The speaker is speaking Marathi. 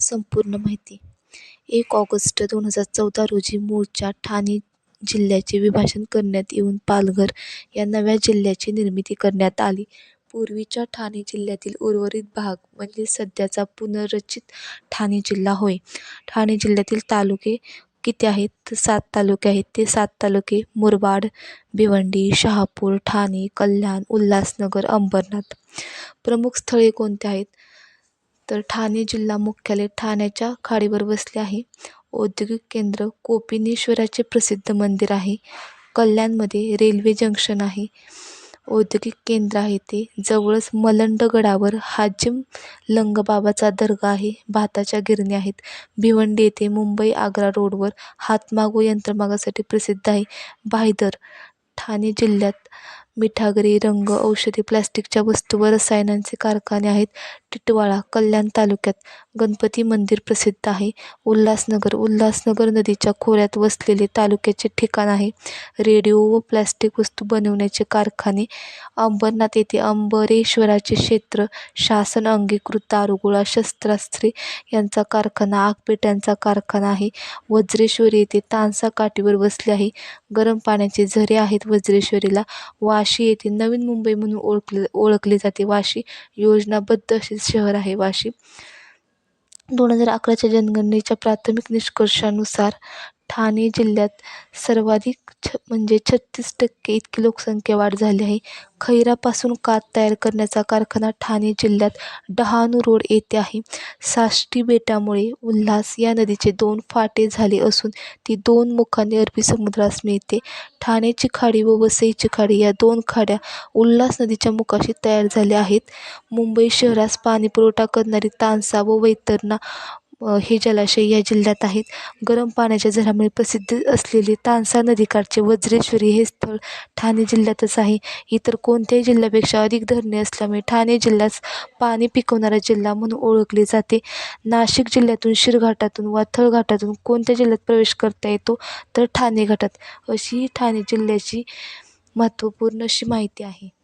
संपूर्ण माहिती. 1 ऑगस्ट 2014 रोजी मूळच्या ठाणे जिल्ह्याचे विभाजन करण्यात येऊन पालघर या नव्या जिल्ह्याची निर्मिती करण्यात आली. पूर्वीच्या ठाणे जिल्ह्यातील उर्वरित भाग म्हणजे सध्याचा पुनर्रचित ठाणे जिल्हा होय. ठाणे जिल्ह्यातील तालुके किती आहेत? तर 7 तालुके आहेत. ते 7 तालुके मुरबाड, भिवंडी, शहापूर, ठाणे, कल्याण, उल्हासनगर, अंबरनाथ. प्रमुख स्थळे कोणती आहेत? तर ठाणे जिल्हा मुख्यालय ठाण्याच्या खाडीवर वसले आहे. औद्योगिक केंद्र कोपिनेश्वराचे प्रसिद्ध मंदिर आहे. कल्याणमध्ये रेल्वे जंक्शन आहे. औद्योगिक केंद्र आहे ते. जवळच मलंड गडावर हाजीम लंगबाबाचा दर्गा आहे. भाताच्या गिरण्या आहेत. भिवंडी येथे मुंबई आग्रा रोडवर हातमाग व यंत्रमागासाठी प्रसिद्ध आहे. भाईंदर ठाणे जिल्ह्यात मिठागरी, रंग, औषधी, प्लास्टिकच्या वस्तू व रसायनांचे कारखाने आहेत. टिटवाळा कल्याण तालुक्यात गणपती मंदिर प्रसिद्ध आहे. उल्हासनगर नदीच्या खोऱ्यात वसलेले तालुक्याचे ठिकाण आहे. रेडिओ व प्लास्टिक वस्तू बनवण्याचे कारखाने. अंबरनाथ येथे अंबरेश्वराचे क्षेत्र, शासन अंगीकृत दारुगोळा, शस्त्रास्त्रे यांचा कारखाना, आगपेट्यांचा कारखाना आहे. वज्रेश्वरी येथे तानसा काठीवर वसले आहे. गरम पाण्याचे झरे आहेत वज्रेश्वरीला. वाशी येथे नवीन मुंबई म्हणून ओळखले जाते. वाशी योजनाबद्ध असे शहर आहे वाशी. 2011च्या जनगणनेच्या प्राथमिक निष्कर्षानुसार ठाणे जिल्ह्यात सर्वाधिक म्हणजे 36% इतकी लोकसंख्या वाढ झाली आहे. खैरापासून कात तयार करण्याचा कारखाना ठाणे जिल्ह्यात डहाणू रोड येथे आहे. साष्टी बेटामुळे उल्हास या नदीचे 2 फाटे झाले असून ती 2 मुखांनी अरबी समुद्रास मिळते. ठाण्याची खाडी व वसईची खाडी या 2 खाड्या उल्हास नदीच्या मुखाशी तयार झाल्या आहेत. मुंबई शहरास पाणीपुरवठा करणारी तानसा व वैतरणा हे जलाशय या जिल्ह्यात आहेत. गरम पाण्याच्या झऱ्यामुळे प्रसिद्ध असलेले तानसा नदीकाठचे वज्रेश्वरी हे स्थळ ठाणे जिल्ह्यातच आहे. इतर कोणत्याही जिल्ह्यापेक्षा अधिक धरणे असल्यामुळे ठाणे जिल्ह्यास पाणी पिकवणारा जिल्हा म्हणून ओळखले जाते. नाशिक जिल्ह्यातून शिरघाटातून वा थळघाटातून कोणत्या जिल्ह्यात प्रवेश करता येतो? तर ठाणे घाटात. अशी ठाणे जिल्ह्याची महत्त्वपूर्ण अशी माहिती आहे.